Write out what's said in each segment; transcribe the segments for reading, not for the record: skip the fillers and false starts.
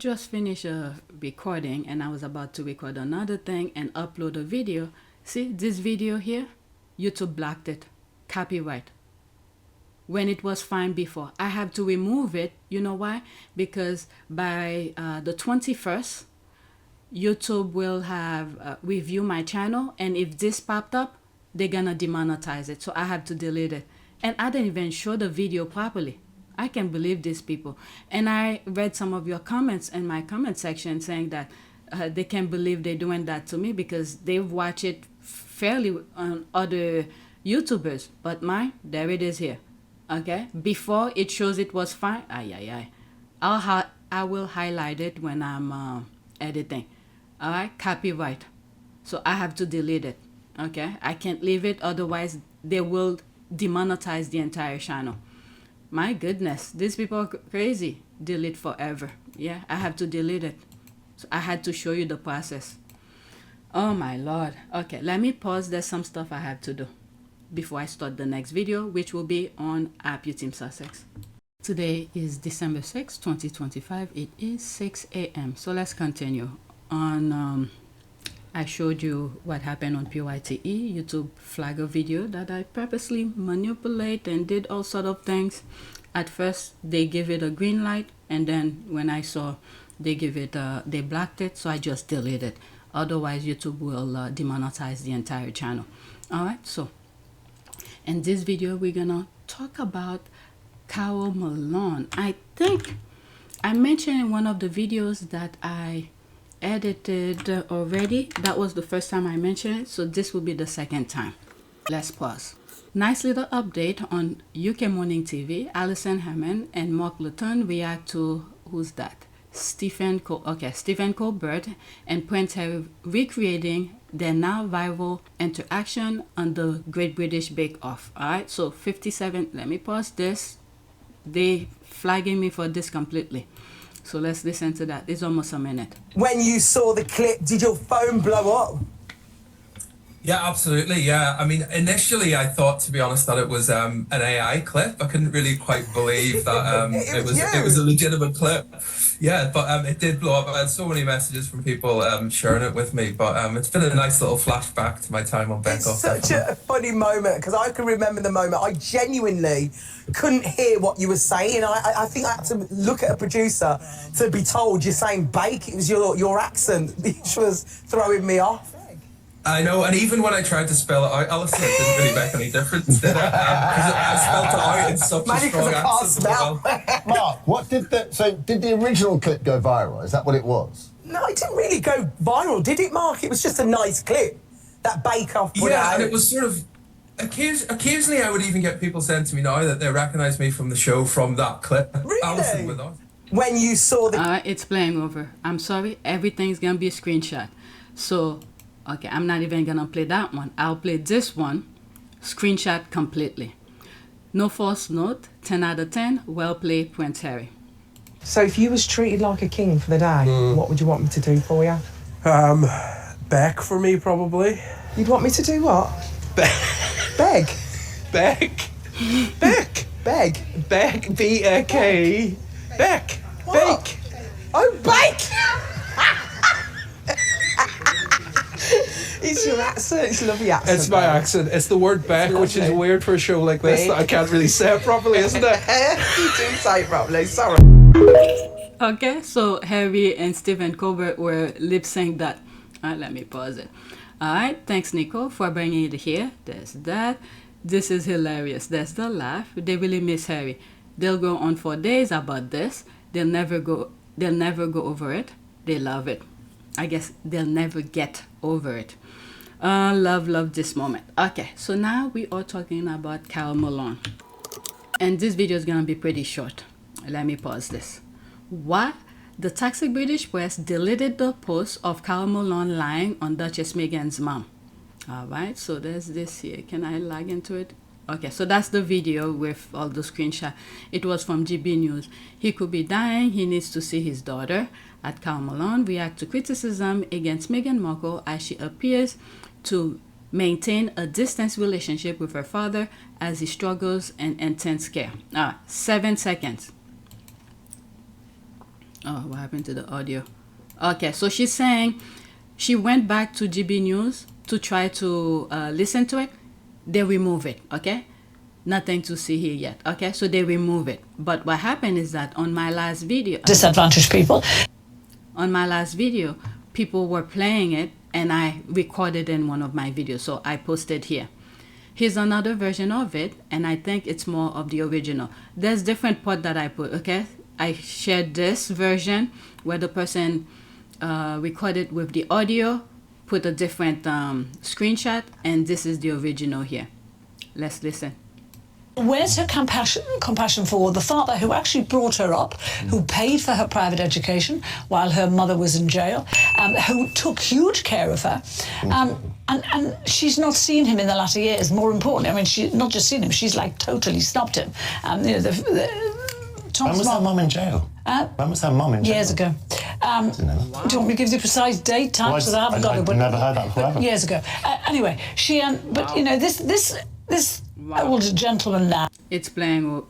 just finished a recording and I was about to record another thing and upload a video. See this video here? YouTube blocked it. Copyright. When it was fine before. I have to remove it. You know why? Because by the 21st, YouTube will have review my channel, and if this popped up, they're gonna demonetize it. So I have to delete it. And I didn't even show the video properly. I can't believe these people. And I read some of your comments in my comment section saying that they can't believe they're doing that to me because they've watched it fairly on other YouTubers. But mine, there it is here. Okay, before it shows it was fine. I will highlight it when I'm editing. All right, copyright. So I have to delete it. Okay, I can't leave it, otherwise they will demonetize the entire channel. My goodness, these people are crazy. Delete forever. Yeah, I have to delete it. So I had to show you the process. Oh my Lord. Okay, let me pause. There's some stuff I have to do before I start the next video, which will be on APTS Sussex. Today is December 6, 2025. It is 6 a.m. So let's continue. On I showed you what happened on PYTE, YouTube flag a video that I purposely manipulate and did all sort of things. At first, they give it a green light, and then when I saw they give it, they blocked it, so I just deleted it. Otherwise, YouTube will demonetize the entire channel. All right, so in this video, we're gonna talk about Carole Malone. I think I mentioned in one of the videos that I edited already. That was the first time I mentioned it, so this will be the second time. Let's pause. Nice little update on UK Morning TV. Alison, Hammond and Lutton react to, who's that? Stephen Colbert and Prince Harry recreating their now viral interaction on the Great British Bake Off. All right, so 57. Let me pause this. They flagging me for this completely. So let's listen to that. It's almost a minute. When you saw the clip, did your phone blow up? Yeah, absolutely. Yeah, I mean, initially I thought, to be honest, that it was an AI clip. I couldn't really quite believe that it was a legitimate clip. Yeah, but it did blow up. I had so many messages from people sharing it with me. But it's been a nice little flashback to my time on Bake Off. It's such a funny moment because I can remember the moment. I genuinely couldn't hear what you were saying. I think I had to look at a producer to be told you're saying bake. It was your accent which was throwing me off. I know, and even when I tried to spell it out, Alison, it didn't really make any difference, did it? Because I spelled it out in such a strong accent. Well. Mark, what did the original clip go viral? Is that what it was? No, it didn't really go viral, did it, Mark? It was just a nice clip that Bake Off put out. And it was sort of, occasionally I would even get people saying to me now that they recognise me from the show from that clip. Really? Alison with us. When you saw the... It's playing over. I'm sorry, everything's gonna be a screenshot. So... okay, I'm not even gonna play that one. I'll play this one, screenshot completely. No false note, 10 out of 10, well played, Prince Harry. So if you was treated like a king for the day, what would you want me to do for you? Beg for me, probably. You'd want me to do what? Beg? Beg. Beg? Beg? Beg. B-A-K. Beg. Bake. Oh, bake! It's your accent. It's a lovely accent. It's my accent. It's the word beck, which is weird for a show like this. That I can't really say it properly, isn't it? You do say it properly. Sorry. Okay, so Harry and Stephen Colbert were lip-synced that. All right, let me pause it. All right, thanks, Nico, for bringing it here. There's that. This is hilarious. There's the laugh. They really miss Harry. They'll go on for days about this. They'll never go over it. They love it. I guess they'll never get over it. Love this moment. Okay, so now we are talking about Carole Malone. And this video is gonna be pretty short. Let me pause this. Why? The toxic British press deleted the post of Carole Malone lying on Duchess Meghan's mom. All right, so there's this here. Can I log into it? Okay, so that's the video with all the screenshots. It was from GB News. He could be dying. He needs to see his daughter. At Carole Malone react to criticism against Meghan Markle as she appears to maintain a distant relationship with her father as he struggles in intense care. 7 seconds. Oh, what happened to the audio? Okay, so she's saying she went back to GB News to try to listen to it. They remove it, okay? Nothing to see here yet, okay? So they remove it. But what happened is that on my last video... Disadvantaged people. On my last video, people were playing it and I recorded in one of my videos. So I posted here. Here's another version of it, and I think it's more of the original. There's different part that I put, okay? I shared this version where the person recorded with the audio, put a different screenshot, and this is the original here. Let's listen. Where's her compassion for the father who actually brought her up, who paid for her private education while her mother was in jail, who took huge care of her, and she's not seen him in the latter years. More importantly, I mean, she's not just seen him; she's like totally stopped him. You know, when was her mum in jail? When was her mum in jail? Years ago. Do you want me to give you a precise date, time? Because I haven't got it. I've never heard that before. Years ago. Anyway, she. But you know, this old gentleman now. It's playing.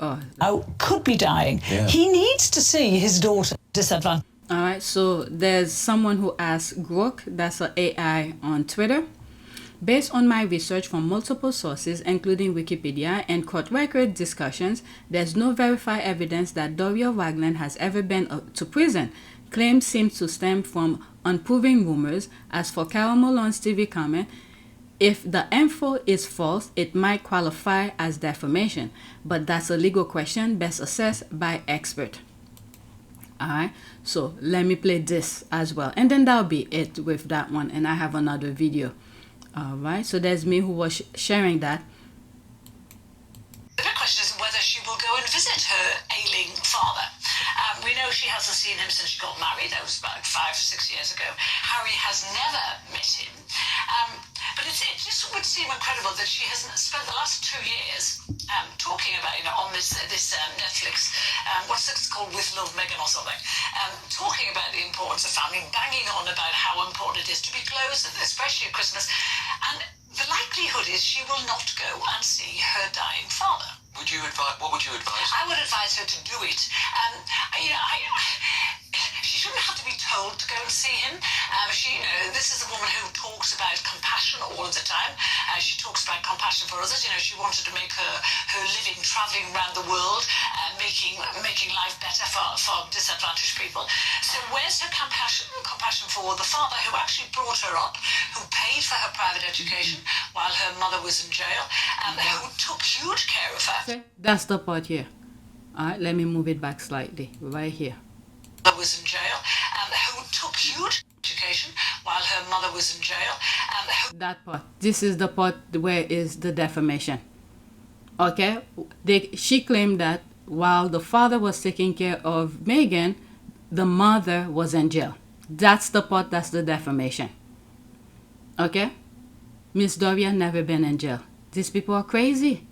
Could be dying. Yeah. He needs to see his daughter disadvantaged. All right. So there's someone who asked Grok, that's an AI on Twitter. Based on my research from multiple sources, including Wikipedia and court record discussions, there's no verified evidence that Doria Ragland has ever been to prison. Claims seem to stem from unproven rumors. As for Carole Malone's TV comment, if the info is false, it might qualify as defamation, but that's a legal question best assessed by expert. All right, so let me play this as well, and then that'll be it with that one, and I have another video. All right, so there's me who was sharing that. The big question is whether she will go and visit her ailing father. We know she hasn't seen him since she got married. That was about 5 or 6 years ago. Harry has never met him. But it just would seem incredible that she hasn't spent the last 2 years talking about, you know, on this Netflix, what's it called, With Love, Meghan or something, talking about the importance of family, banging on about how important it is to be close, especially at Christmas. And the likelihood is she will not go and see her dying father. Would you advise? What would you advise? I would advise her to do it. You know, she shouldn't have to be told to go and see him. You know, this is a woman who talks about compassion all of the time. She talks about compassion for others. You know, she wanted to make her living travelling around the world, making life better for disadvantaged people. So where's her compassion for the father who actually brought her up, who paid for her private education while her mother was in jail, who took huge care of her? That's the part here. All right, let me move it back slightly. Right here. Was in jail, who took huge education while her mother was in jail. That part. This is the part where is the defamation. Okay? She claimed that while the father was taking care of Meghan, the mother was in jail. That's the part, that's the defamation. Okay? Miss Doria never been in jail. These people are crazy.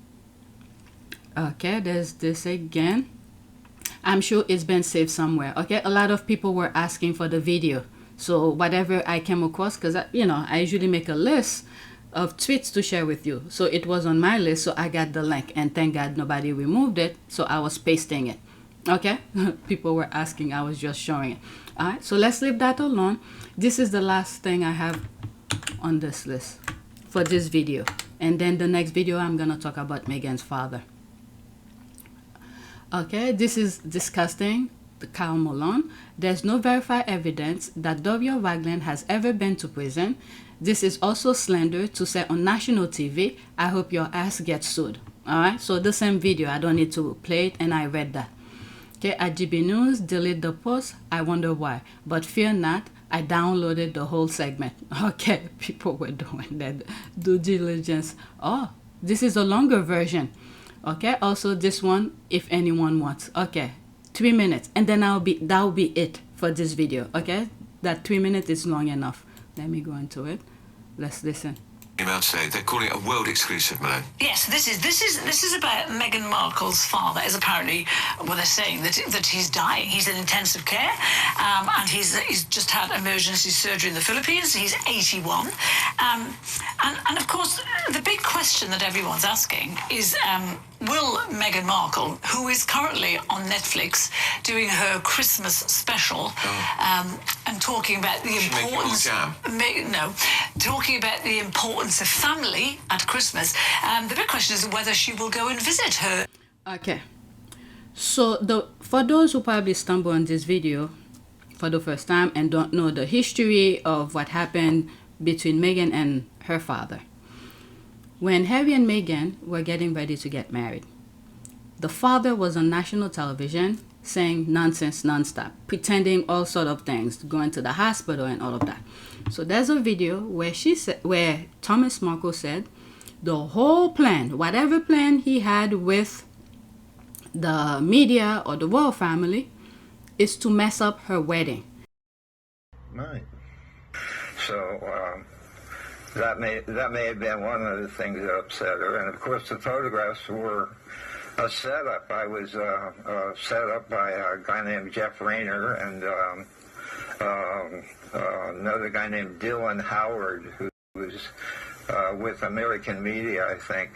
Okay, there's this again. I'm sure it's been saved somewhere. Okay, a lot of people were asking for the video. So whatever I came across, because you know, I usually make a list of tweets to share with you. So it was on my list, so I got the link, and thank God nobody removed it. So I was pasting it. Okay, people were asking, I was just showing it. All right, so let's leave that alone. This is the last thing I have on this list for this video, and then the next video I'm gonna talk about Meghan's father. Okay, this is disgusting. Carole Malone. There's no verified evidence that Doria Ragland has ever been to prison. This is also slander to say on national TV. I hope your ass gets sued. All right, so the same video. I don't need to play it, and I read that. Okay, at GB News, delete the post. I wonder why, but fear not. I downloaded the whole segment. Okay, people were doing that due diligence. Oh, this is a longer version. Okay, also this one, if anyone wants. Okay, 3 minutes, and then that'll be it for this video. Okay, that 3 minutes is long enough. Let me go into it. Let's listen. email today. They're calling it a world exclusive, Malone. Yes, this is about Meghan Markle's father. Is apparently, well, they're saying that he's dying. He's in intensive care, and he's just had emergency surgery in the Philippines. He's 81, and of course, the big question that everyone's asking is, will Meghan Markle, who is currently on Netflix doing her Christmas special, and talking about the importance, talking about the importance of family at Christmas, the big question is whether she will go and visit her. Okay, so for those who probably stumble on this video for the first time and don't know the history of what happened between Meghan and her father. When Harry and Meghan were getting ready to get married, the father was on national television saying nonsense nonstop, pretending all sort of things, going to the hospital and all of that. So there's a video where Thomas Markle said the whole plan, whatever plan he had with the media or the royal family, is to mess up her wedding. Right. So that may have been one of the things that upset her. And of course, the photographs were a setup. I was set up by a guy named Jeff Rayner and another guy named Dylan Howard, who was with American Media, I think.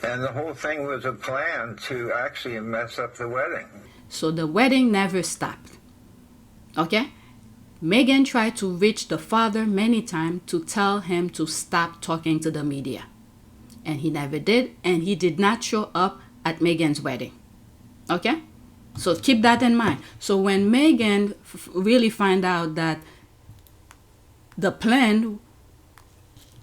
And the whole thing was a plan to actually mess up the wedding. So the wedding never stopped. Okay? Meghan tried to reach the father many times to tell him to stop talking to the media. And he never did, and he did not show up at Meghan's wedding. Okay? So keep that in mind. So when Meghan really find out that the plan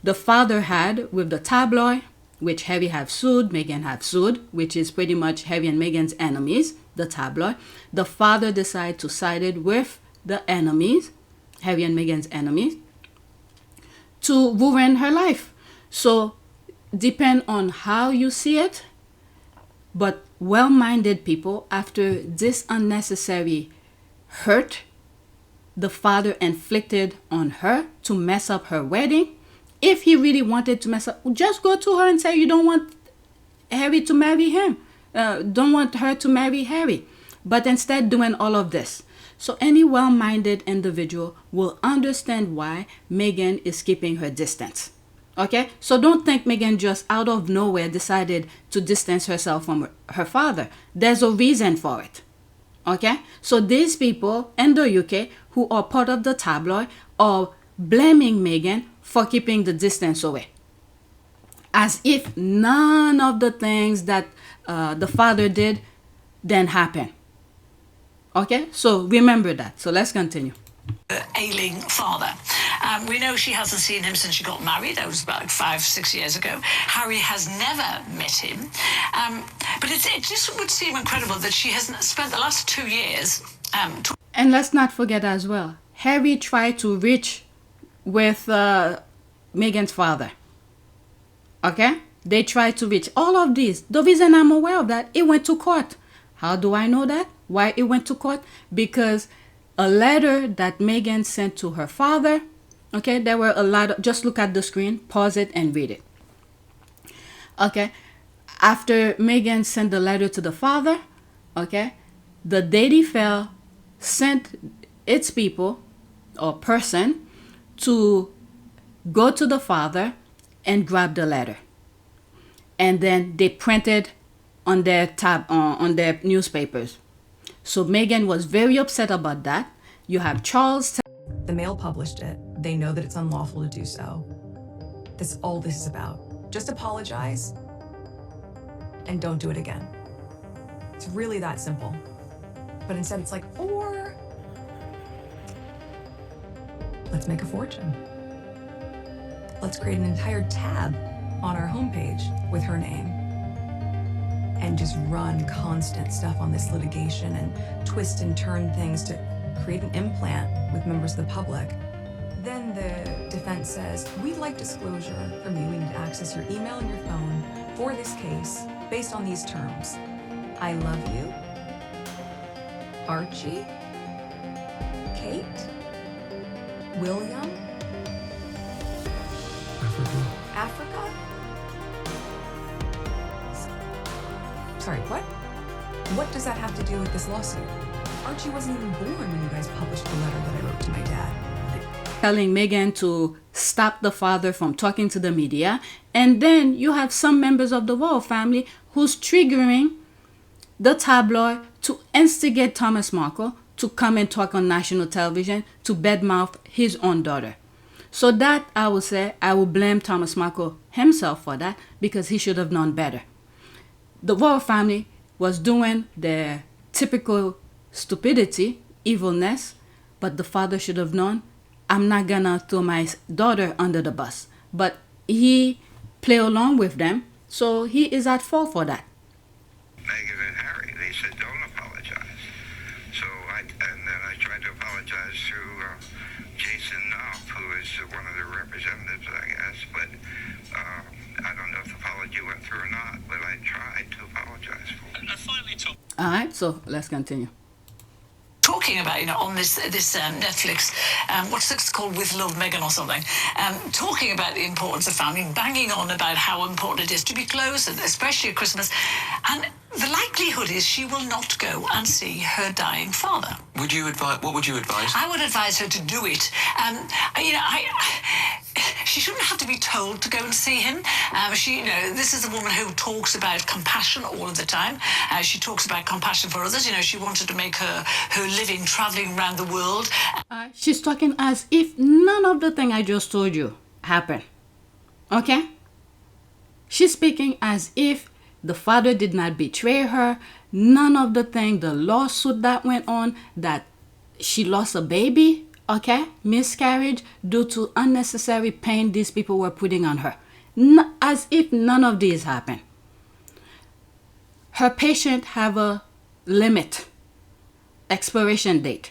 the father had with the tabloid, which Harry have sued, Meghan have sued, which is pretty much Harry and Meghan's enemies, the tabloid, the father decided to side with the enemies, Harry and Meghan's enemies, to ruin her life. So depend on how you see it, but well-minded people, after this unnecessary hurt the father inflicted on her to mess up her wedding, if he really wanted to mess up, just go to her and say you don't want Harry to marry him, don't want her to marry Harry, but instead doing all of this. So any well-minded individual will understand why Meghan is keeping her distance. Okay? So don't think Meghan just out of nowhere decided to distance herself from her father. There's a reason for it. Okay? So these people in the UK who are part of the tabloid are blaming Meghan for keeping the distance away, as if none of the things that the father did then happened. Okay, so remember that. So let's continue. Ailing father. We know she hasn't seen him since she got married. That was about 5-6 years ago. Harry has never met him. But it just would seem incredible that she hasn't spent the last 2 years. And let's not forget as well, Harry tried to reach with Meghan's father. Okay? They tried to reach all of these. The reason I'm aware of that, it went to court. How do I know that? Why it went to court? Because a letter that Meghan sent to her father, okay, there were a lot of, just look at the screen, pause it and read it. Okay, after Meghan sent the letter to the father, okay, the Daily Fail sent its people or person to go to the father and grab the letter. And then they printed on their on their newspapers. So Meghan was very upset about that. You have Charles. The Mail published it. They know that it's unlawful to do so. That's all this is about. Just apologize and don't do it again. It's really that simple. But instead it's like, or let's make a fortune. Let's create an entire tab on our homepage with her name and just run constant stuff on this litigation and twist and turn things to create an implant with members of the public. Then the defense says, we'd like disclosure from you. We need to access your email and your phone for this case based on these terms. I love you, Archie, Kate, William, Africa? Sorry, what? What does that have to do with this lawsuit? Archie wasn't even born when you guys published the letter that I wrote to my dad. Telling Meghan to stop the father from talking to the media. And then you have some members of the royal family who's triggering the tabloid to instigate Thomas Markle to come and talk on national television to badmouth his own daughter. So that, I would say, I will blame Thomas Markle himself for that, because he should have known better. The royal family was doing their typical stupidity, evilness, but the father should have known, I'm not gonna throw my daughter under the bus. But he played along with them, so he is at fault for that. Meghan and Harry, they said don't apologize. So then I tried to apologize through Jason Knopf, who is one of the representatives, I guess. But I don't know if the apology went through or not, but I tried to apologize for it. All right, so let's continue. Talking about, on this Netflix, what's this called, With Love, Meghan or something, talking about the importance of family, banging on about how important it is to be close, and especially at Christmas, and the likelihood is she will not go and see her dying father. Would you advise? What would you advise? I would advise her to do it. She shouldn't have to be told to go and see him. This is a woman who talks about compassion all of the time. She talks about compassion for others. She wanted to make her living traveling around the world. She's talking as if none of the thing I just told you happened. Okay? She's speaking as if the father did not betray her. None of the thing, the lawsuit that went on, that she lost a baby, okay, miscarriage, due to unnecessary pain these people were putting on her. As if none of these happened. Her patient have a limit, expiration date.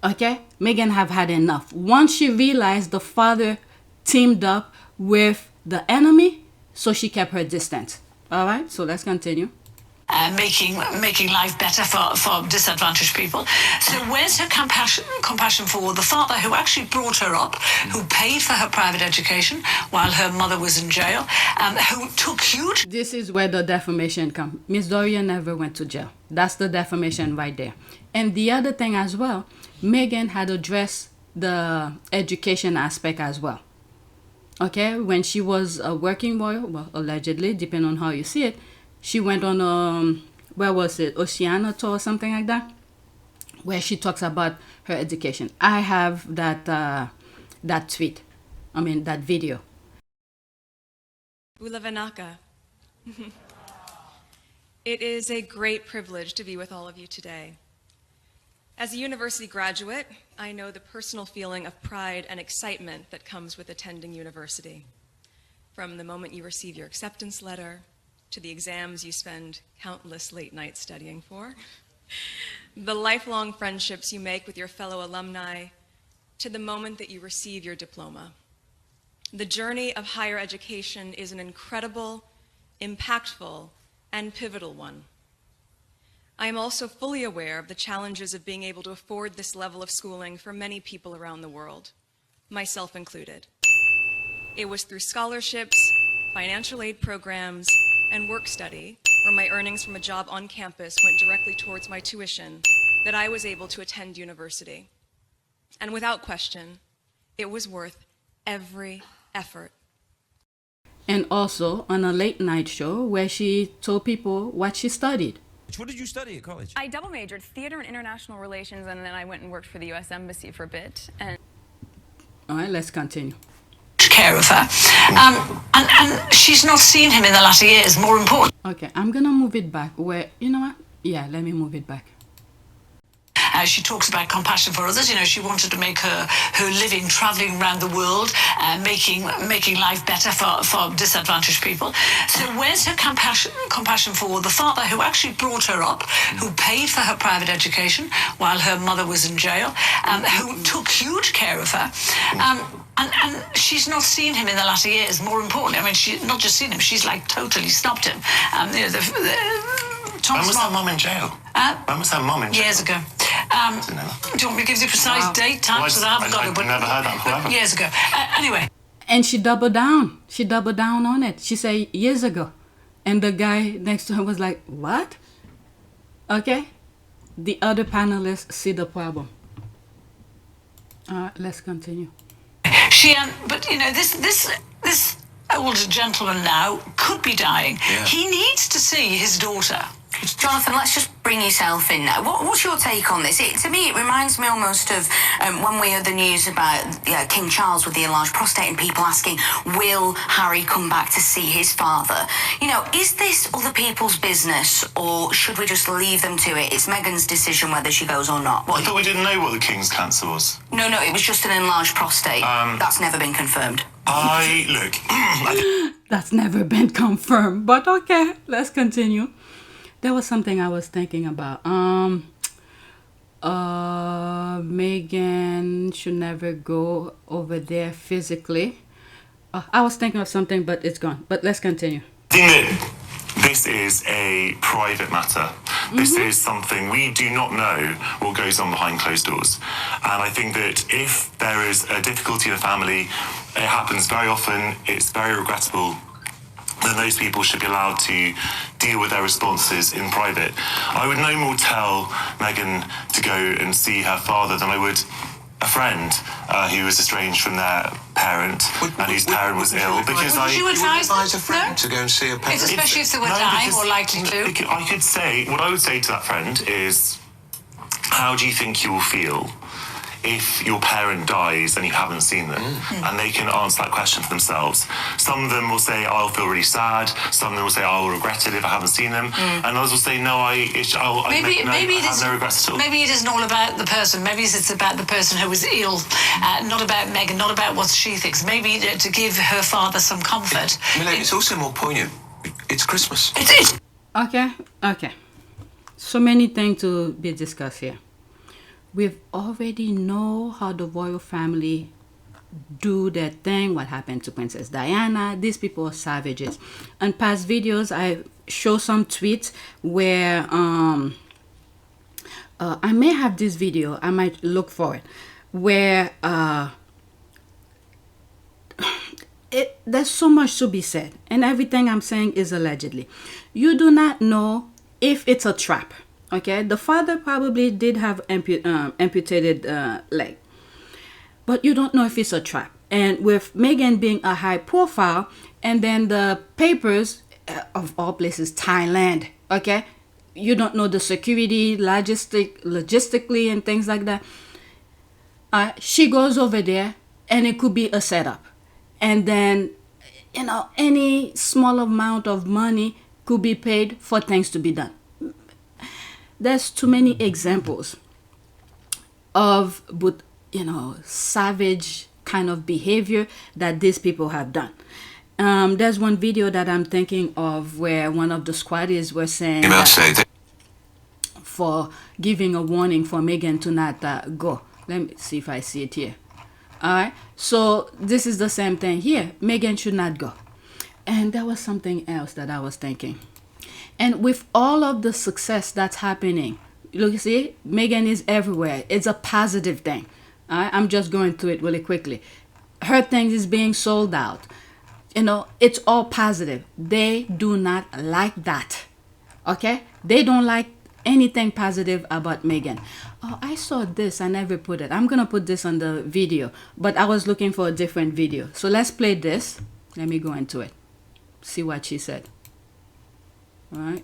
Okay, Meghan have had enough. Once she realized the father teamed up with the enemy, so she kept her distance. All right, so let's continue. Making life better for disadvantaged people. So where's her compassion for the father who actually brought her up, who paid for her private education while her mother was in jail, who took huge... This is where the defamation comes. Miss Doria never went to jail. That's the defamation right there. And the other thing as well, Meghan had addressed the education aspect as well. Okay, when she was a working royal, well, allegedly, depending on how you see it, she went on, where was it, Oceania tour or something like that, where she talks about her education. I have that that video. Ulavanaka. It is a great privilege to be with all of you today. As a university graduate, I know the personal feeling of pride and excitement that comes with attending university. From the moment you receive your acceptance letter, to the exams you spend countless late nights studying for, the lifelong friendships you make with your fellow alumni, to the moment that you receive your diploma. The journey of higher education is an incredible, impactful, and pivotal one. I am also fully aware of the challenges of being able to afford this level of schooling for many people around the world, myself included. It was through scholarships, financial aid programs, and work study, where my earnings from a job on campus went directly towards my tuition, that I was able to attend university. And without question, it was worth every effort. And also on a late night show where she told people what she studied. What did you study at college? I double majored theater and international relations, and then I went and worked for the U.S. Embassy for a bit. And all right, let's continue. Care of her, and she's not seen him in the latter years. More important. Okay, I'm gonna move it back. Where, you know what? Yeah, let me move it back. She talks about compassion for others. She wanted to make her living traveling around the world, making life better for disadvantaged people. So where's her compassion for the father who actually brought her up, who paid for her private education while her mother was in jail, who took huge care of her? And she's not seen him in the latter years. More importantly, she's not just seen him, she's like totally stopped him. When was her mum in jail? When was her mum in jail? Years ago. Do you want me to give you a precise date, time? Well, I haven't got it. I've never heard that forever. Years ago. Anyway. And she doubled down. She doubled down on it. She said years ago. And the guy next to her was like, what? Okay. The other panelists see the problem. Let's continue. But you know, this old gentleman now could be dying. Yeah. He needs to see his daughter. Jonathan, let's just bring yourself in now. What's your take on this? To me, it reminds me almost of when we heard the news about King Charles with the enlarged prostate and people asking, will Harry come back to see his father? You know, is this other people's business, or should we just leave them to it? It's Meghan's decision whether she goes or not. I thought we didn't know what the King's cancer was. No, it was just an enlarged prostate. That's never been confirmed. That's never been confirmed, but okay, let's continue. There was something I was thinking about. Meghan should never go over there physically. I was thinking of something, but it's gone. But let's continue. I think that this is a private matter. This is something we do not know what goes on behind closed doors. And I think that if there is a difficulty in a family, it happens very often, it's very regrettable, then those people should be allowed to deal with their responses in private. I would no more tell Meghan to go and see her father than I would a friend who was estranged from their parent and whose parent was ill. Because would you advise a friend to go and see a parent? Especially if they were dying or likely to. I could say, what I would say to that friend is, how do you think you will feel if your parent dies and you haven't seen them? And they can answer that question for themselves. Some of them will say, I'll feel really sad. Some of them will say, I'll regret it if I haven't seen them. And others will say, no, I have no regrets at all. Maybe it isn't all about the person. Maybe it's about the person who was ill, not about Meghan, not about what she thinks. Maybe to give her father some comfort. It's also more poignant. It's Christmas. It is. Okay. So many things to be discussed here. We've already know how the royal family do their thing, what happened to Princess Diana. These people are savages. In past videos, I show some tweets where I may have this video, I might look for it, where there's so much to be said, and everything I'm saying is allegedly. You do not know if it's a trap. Okay, the father probably did have amputated leg, but you don't know if it's a trap. And with Meghan being a high profile, and then the papers of all places, Thailand, okay, you don't know the security, logistically and things like that. She goes over there, and it could be a setup, and then any small amount of money could be paid for things to be done. There's too many examples of, savage kind of behavior that these people have done. There's one video that I'm thinking of where one of the squatters were saying for giving a warning for Meghan to not go. Let me see if I see it here. All right. So this is the same thing here. Meghan should not go. And there was something else that I was thinking. And with all of the success that's happening, look, see, Meghan is everywhere. It's a positive thing. I'm just going through it really quickly. Her thing is being sold out. It's all positive. They do not like that. Okay? They don't like anything positive about Meghan. Oh, I saw this. I never put it. I'm going to put this on the video. But I was looking for a different video. So let's play this. Let me go into it. See what she said. Right,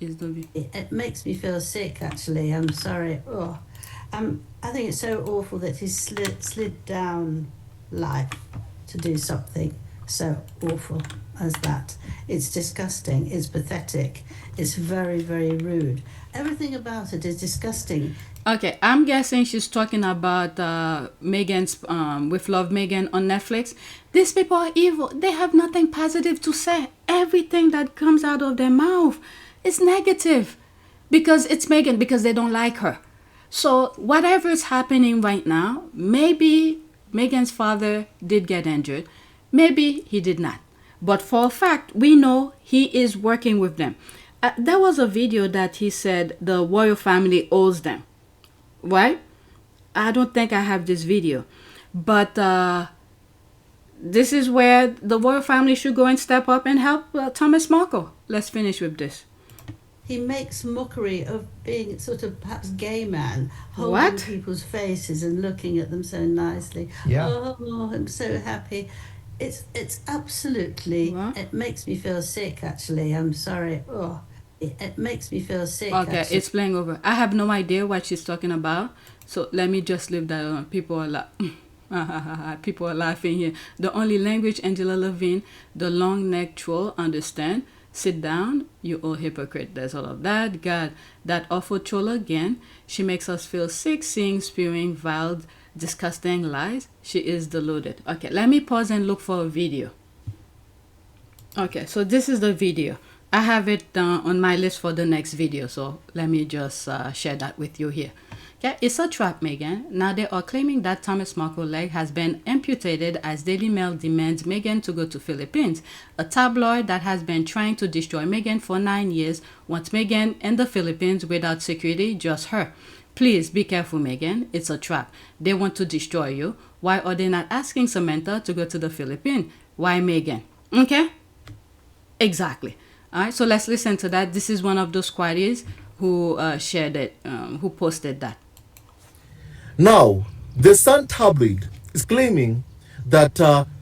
it makes me feel sick. Actually, I'm sorry. I think it's so awful that he slid down life to do something so awful as that. It's disgusting. It's pathetic. It's very, very rude. Everything about it is disgusting. Okay, I'm guessing she's talking about Meghan's With Love Meghan on Netflix. These people are evil. They have nothing positive to say. Everything that comes out of their mouth is negative because it's Meghan, because they don't like her. So whatever is happening right now, maybe Meghan's father did get injured. Maybe he did not. But for a fact, we know he is working with them. There was a video that he said the royal family owes them. Right? I don't think I have this video. But this is where the royal family should go and step up and help Thomas Markle. Let's finish with this. He makes mockery of being sort of perhaps gay man, holding What? people's faces and looking at them so nicely. Yeah. Oh, I'm so happy. It's absolutely, it makes me feel sick, actually. I'm sorry. Oh, it makes me feel sick. Okay, actually. it's playing over. I have no idea what she's talking about. So let me just leave that alone. People are people are laughing here. The only language Angela Levine, the long neck troll, understand. Sit down, you old hypocrite. There's all of that. God, that awful troll again. She makes us feel sick, seeing, spewing, vile, disgusting lies. She is deluded. Okay, let me pause and look for a video. Okay, so this is the video. I have it on my list for the next video, so let me just share that with you here. Okay, it's a trap, Meghan. Now they are claiming that Thomas Markle leg has been amputated as Daily Mail demands Meghan to go to Philippines. A tabloid that has been trying to destroy Meghan for 9 years wants Meghan in the Philippines without security, just her. Please be careful, Meghan. It's a trap. They want to destroy you. Why are they not asking Samantha to go to the Philippines? Why Meghan? Okay? Exactly. All right, so let's listen to that. This is one of those squatties who shared it, who posted that. Now, the Sun tabloid is claiming that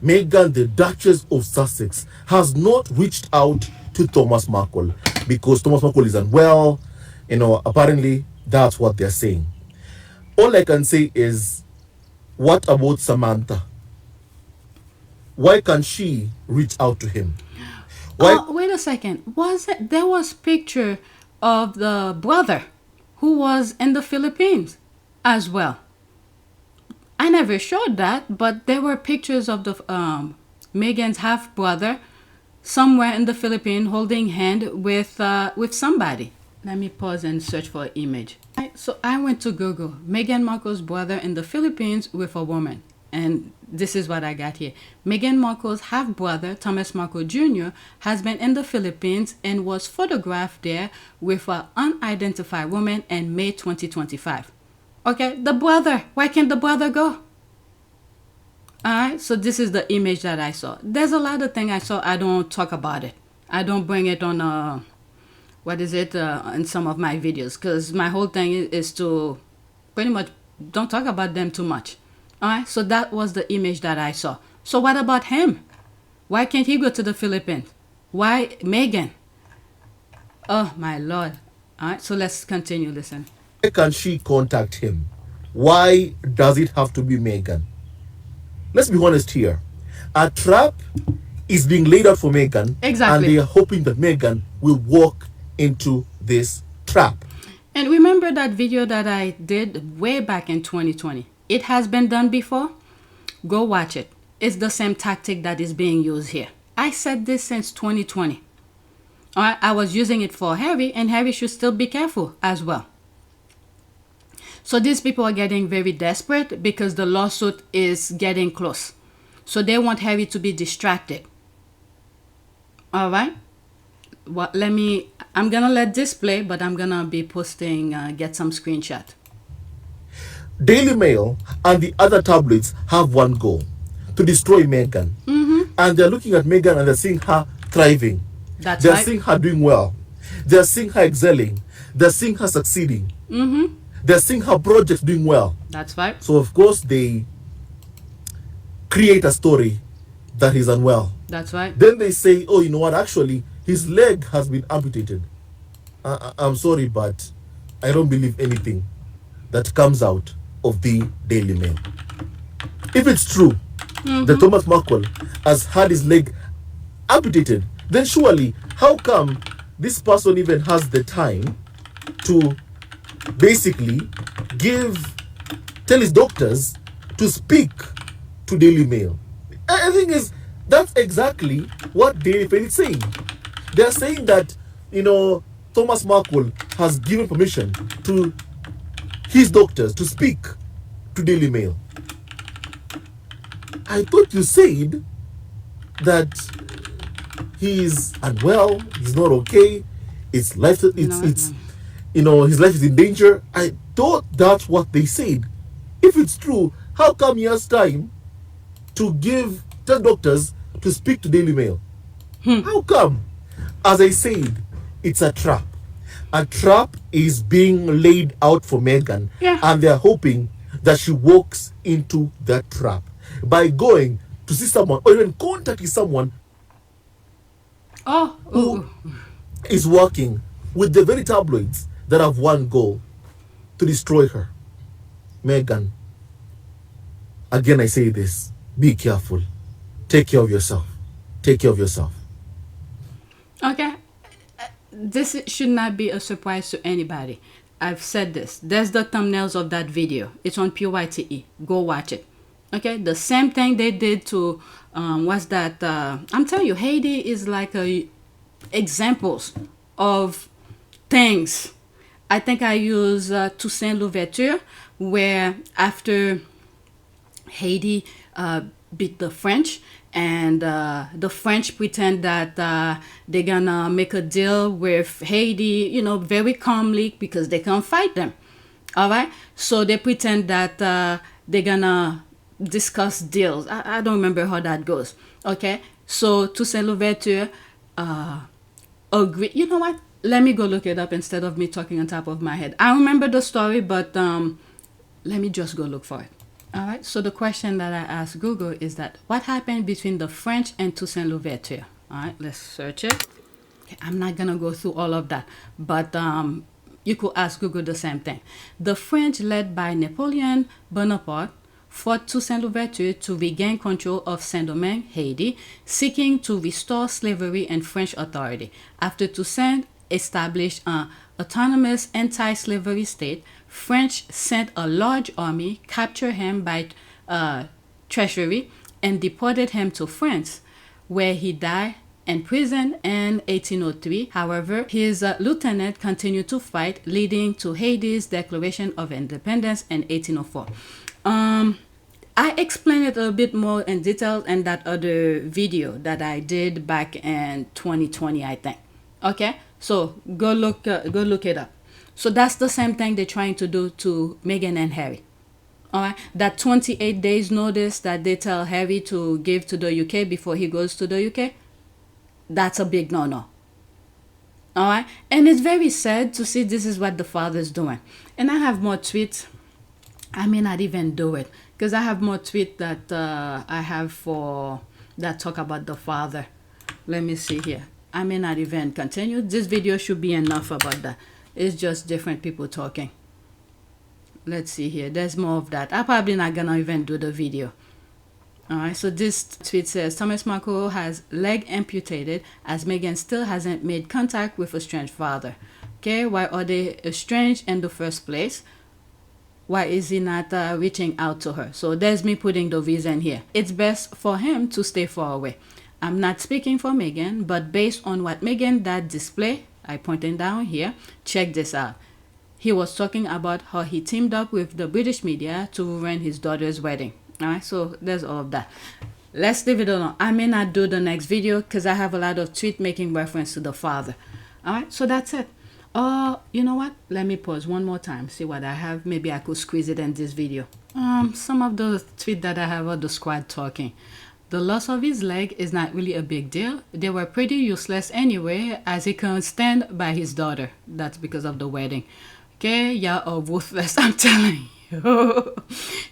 Meghan, the Duchess of Sussex, has not reached out to Thomas Markle because Thomas Markle is unwell. You know, apparently that's what they're saying. All I can say is, what about Samantha? Why can't she reach out to him? Why? Wait a second. There was picture of the brother who was in the Philippines as well. I never showed that, but there were pictures of the Meghan's half brother somewhere in the Philippines holding hand with somebody. Let me pause and search for an image. So I went to Google Meghan Markle's brother in the Philippines with a woman, and this is what I got here. Meghan Markle's half brother Thomas Markle Jr. has been in the Philippines and was photographed there with an unidentified woman in May 2025. Okay, the brother. Why can't the brother go? Alright, so this is the image that I saw. There's a lot of things I saw. I don't talk about it. I don't bring it on, in some of my videos. Because my whole thing is to pretty much don't talk about them too much. Alright, so that was the image that I saw. So what about him? Why can't he go to the Philippines? Why Meghan? Oh, my Lord. Alright, so let's continue, listen. Why can't she contact him? Why does it have to be Meghan? Let's be honest here. A trap is being laid out for Meghan. Exactly. And they are hoping that Meghan will walk into this trap. And remember that video that I did way back in 2020? It has been done before. Go watch it. It's the same tactic that is being used here. I said this since 2020. Alright, I was using it for Harry, and Harry should still be careful as well. So these people are getting very desperate because the lawsuit is getting close. So they want Harry to be distracted. All right. Well, I'm going to let this play, but I'm going to be posting, get some screenshot. Daily Mail and the other tabloids have one goal: to destroy Meghan. And they're looking at Meghan and they're seeing her thriving. That's they're right. seeing her doing well. They're seeing her excelling. They're seeing her succeeding. They're seeing her projects doing well. That's right. So, of course, they create a story that he's unwell. That's right. Then they say, oh, you know what, actually, his leg has been amputated. I'm sorry, but I don't believe anything that comes out of the Daily Mail. If it's true that Thomas Markle has had his leg amputated, then surely, how come this person even has the time to basically tell his doctors to speak to Daily Mail? I think that's exactly what Daily Mail is saying. They're saying that, Thomas Markle has given permission to his doctors to speak to Daily Mail. I thought you said that he's unwell, he's not okay, his life his life is in danger. I thought that's what they said. If it's true, how come he has time to give tell doctors to speak to Daily Mail. How come? As I said, it's a trap. A trap is being laid out for Meghan, and they're hoping that she walks into that trap by going to see someone or even contacting someone who is working with the very tabloids that have one goal: to destroy her. Meghan, again I say this, be careful. Take care of yourself. Take care of yourself. Okay. This should not be a surprise to anybody. I've said this. There's the thumbnails of that video. It's on PYTE. Go watch it. Okay. The same thing they did to, what's that? I'm telling you, Haiti is like examples of things. I think I use Toussaint Louverture, where after Haiti beat the French, and the French pretend that they're gonna make a deal with Haiti, you know, very calmly, because they can't fight them. All right, so they pretend that they're gonna discuss deals. I don't remember how that goes. Okay, so Toussaint Louverture agree. You know what? Let me go look it up instead of me talking on top of my head. I remember the story, but let me just go look for it. All right, so the question that I asked Google is that what happened between the French and Toussaint Louverture? All right, let's search it. Okay, I'm not gonna go through all of that, but you could ask Google the same thing. The French, led by Napoleon Bonaparte, fought Toussaint Louverture to regain control of Saint-Domingue, Haiti, seeking to restore slavery and French authority. After Toussaint established an autonomous anti-slavery state, French sent a large army, captured him by treachery, and deported him to France, where he died in prison in 1803. However, his lieutenant continued to fight, leading to Haiti's declaration of independence in 1804. I explained it a bit more in detail in that other video that I did back in 2020, I think. Okay, so go look it up. So that's the same thing they're trying to do to Meghan and Harry. All right, that 28 days notice that they tell Harry to give to the UK before he goes to the UK, that's a big no-no. All right, and it's very sad to see this is what the father's doing. And I have more tweets. I may not even do it because I have more tweets that I have for that talk about the father. Let me see here. I may not even continue. This video should be enough about that. It's just different people talking. Let's see here. There's more of that. I'm probably not gonna even do the video. Alright, so this tweet says Thomas Markle has leg amputated as Meghan still hasn't made contact with estranged father. Okay, why are they estranged in the first place? Why is he not reaching out to her? So there's me putting the reason here. It's best for him to stay far away. I'm not speaking for Meghan, but based on what Meghan dad display, I pointed down here, check this out. He was talking about how he teamed up with the British media to ruin his daughter's wedding. Alright, so there's all of that. Let's leave it alone. I may not do the next video because I have a lot of tweets making reference to the father. Alright, so that's it. You know what? Let me pause one more time, see what I have. Maybe I could squeeze it in this video. Some of the tweets that I have are the squad talking. The loss of his leg is not really a big deal. They were pretty useless anyway, as he couldn't stand by his daughter. That's because of the wedding. Okay, y'all are worthless, I'm telling you.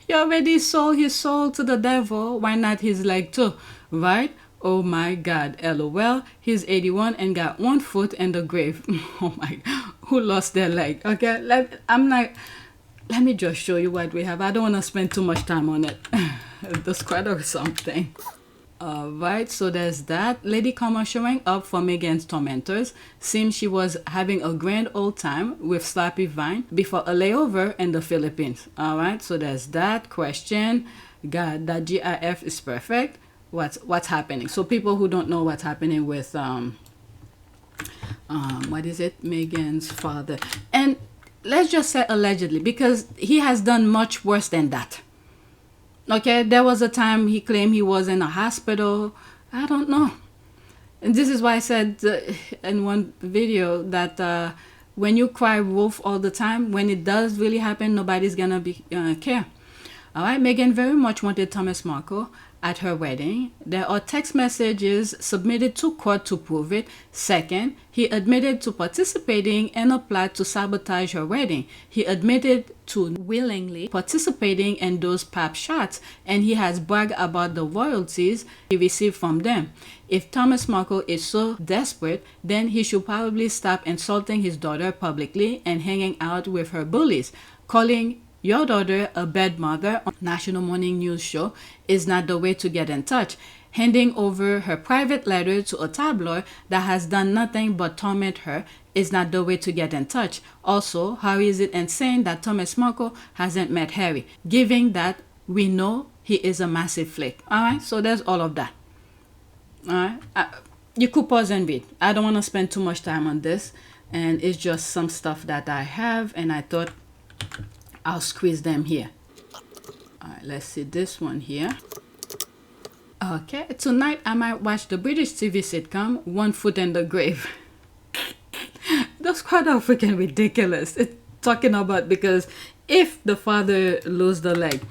He already sold his soul to the devil. Why not his leg too, right? Oh my God, LOL. He's 81 and got one foot in the grave. Oh my God, who lost their leg? Okay, let me just show you what we have. I don't want to spend too much time on it. The squad or something. Alright, so there's that. Lady Karma showing up for Meghan's tormentors. Seems she was having a grand old time with Slappy Vine before a layover in the Philippines. Alright, so there's that question. God, that GIF is perfect. What's happening? So people who don't know what's happening with what is it? Meghan's father. And let's just say allegedly, because he has done much worse than that. Okay, there was a time he claimed he was in a hospital. I don't know. And this is why I said in one video that when you cry wolf all the time, when it does really happen, nobody's gonna be care. All right, Meghan very much wanted Thomas Markle. at her wedding. There are text messages submitted to court to prove it. Second, he admitted to participating in a plot to sabotage her wedding. He admitted to willingly participating in those pap shots, and he has bragged about the royalties he received from them. If Thomas Markle is so desperate, then he should probably stop insulting his daughter publicly and hanging out with her bullies. Calling your daughter a bad mother on national morning news show is not the way to get in touch. Handing over her private letter to a tabloid that has done nothing but torment her is not the way to get in touch. Also, how is it insane that Thomas Markle hasn't met Harry, given that we know he is a massive flake? Alright, so there's all of that. Alright, you could pause and read. I don't want to spend too much time on this, and it's just some stuff that I have, and I thought I'll squeeze them here. Alright, let's see this one here. Okay, tonight I might watch the British TV sitcom One Foot in the Grave. That's quite freaking ridiculous. It's talking about because if the father lose the leg.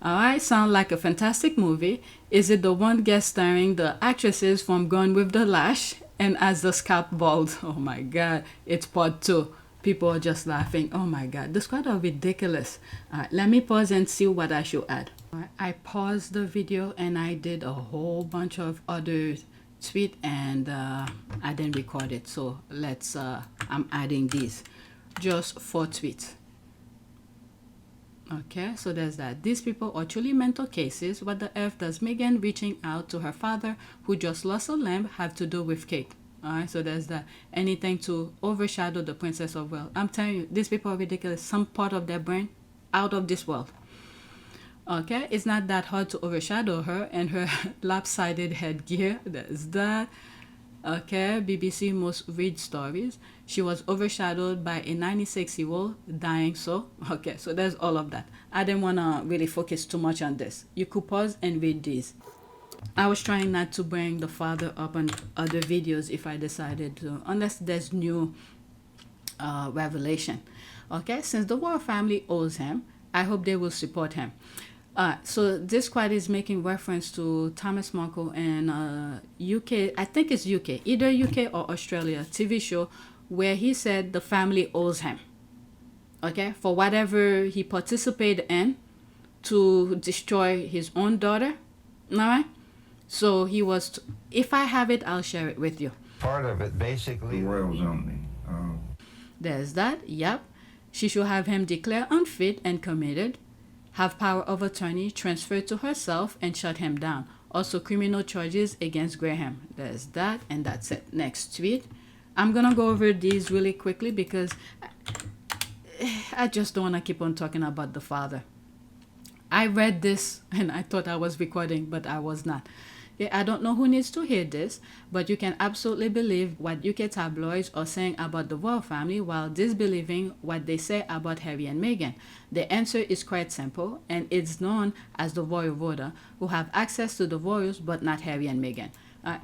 Alright, sound like a fantastic movie. Is it the one guest starring the actresses from Gone with the Lash and as the scalp bald? Oh my god, it's part 2. People are just laughing. Oh my god, this is quite ridiculous. Alright, let me pause and see what I should add. Alright, I paused the video and I did a whole bunch of other tweets and I didn't record it. So let's, I'm adding these. Just 4 tweets. Okay, so there's that. These people are truly mental cases. What the F does Meghan reaching out to her father who just lost a limb have to do with Kate? Alright, so there's that. Anything to overshadow the Princess of Wales. I'm telling you, these people are ridiculous. Some part of their brain out of this world. Okay, it's not that hard to overshadow her and her lopsided headgear. There's that. Okay, BBC most read stories. She was overshadowed by a 96-year-old dying so. Okay, so there's all of that. I didn't want to really focus too much on this. You could pause and read these. I was trying not to bring the father up on other videos if I decided to, unless there's new revelation. Okay, since the royal family owes him, I hope they will support him. So this quote is making reference to Thomas Markle and UK, I think it's UK, either UK or Australia TV show where he said the family owes him. Okay, for whatever he participated in to destroy his own daughter. All right. So he was, if I have it, I'll share it with you. Part of it, basically. The royals only. There's that, yep. She should have him declared unfit and committed, have power of attorney transferred to herself and shut him down. Also criminal charges against Graham. There's that, and that's it. Next tweet. I'm going to go over these really quickly because I just don't want to keep on talking about the father. I read this and I thought I was recording, but I was not. Yeah, I don't know who needs to hear this, but you can absolutely believe what UK tabloids are saying about the royal family while disbelieving what they say about Harry and Meghan. The answer is quite simple, and it's known as the royal voter, who have access to the royals but not Harry and Meghan.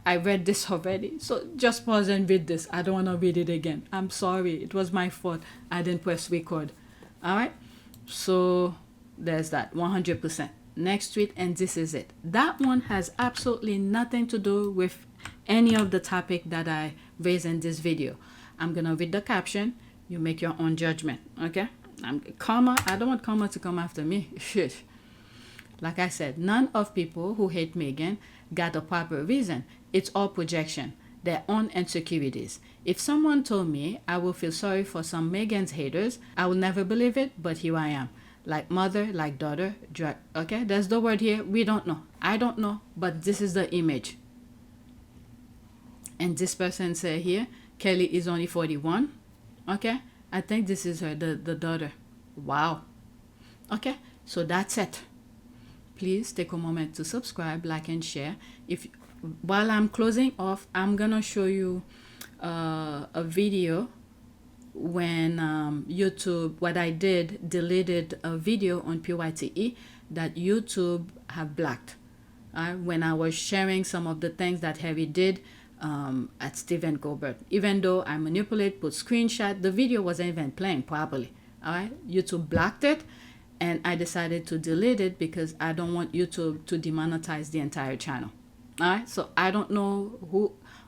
I read this already, so just pause and read this. I don't want to read it again. I'm sorry, it was my fault. I didn't press record. Alright, so there's that, 100%. Next tweet, and this is it. That one has absolutely nothing to do with any of the topic that I raised in this video. I'm gonna read the caption. You make your own judgment, okay? Karma, I don't want karma to come after me. Shit. Like I said, none of people who hate Meghan got a proper reason. It's all projection, their own insecurities. If someone told me I will feel sorry for some Meghan's haters, I will never believe it, but here I am. Like mother, like daughter, drag. Okay, there's the word here. We don't know. I don't know, but this is the image. And this person said here, Kelly is only 41. Okay, I think this is her, the daughter. Wow. Okay, so that's it. Please take a moment to subscribe, like, and share. If while I'm closing off, I'm gonna show you a video when YouTube, what I did, deleted a video on PYTE that YouTube have blocked. When I was sharing some of the things that Harry did at Stephen Colbert. Even though I manipulate, put screenshot, the video wasn't even playing properly. Alright, YouTube blocked it, and I decided to delete it because I don't want YouTube to demonetize the entire channel. All right, so I don't know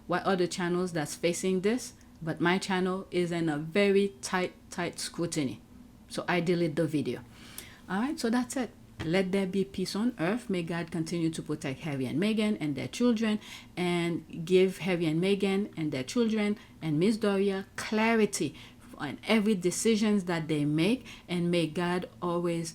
what other channels that's facing this, but my channel is in a very tight scrutiny. So I delete the video. All right, so that's it. Let there be peace on earth. May God continue to protect Harry and Meghan and their children, and give Harry and Meghan and their children and Miss Doria clarity on every decisions that they make. And may God always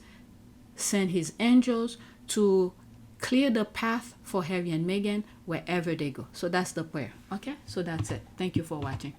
send his angels to clear the path for Harry and Meghan wherever they go. So that's the prayer. Okay, so that's it. Thank you for watching.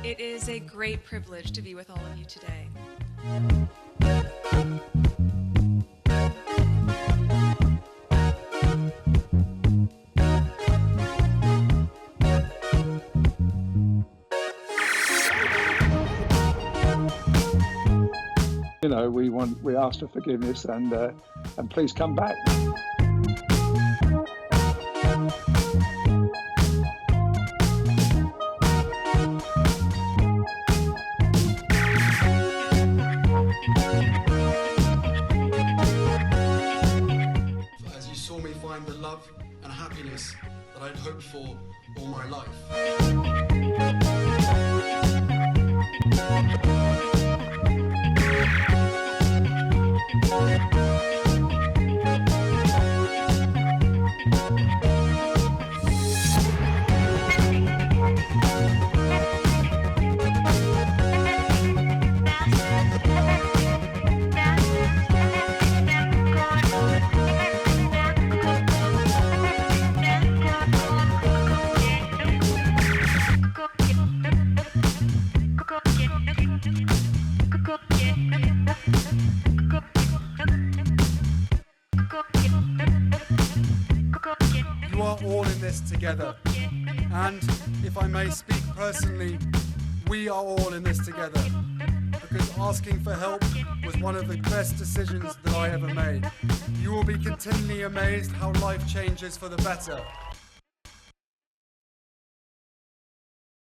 It is a great privilege to be with all of you today. You know, we ask for forgiveness, and please come back. As you saw me find the love and happiness that I'd hoped for all my life. You are all in this together, and if I may speak personally, we are all in this together, because asking for help was one of the best decisions that I ever made. You will be continually amazed how life changes for the better.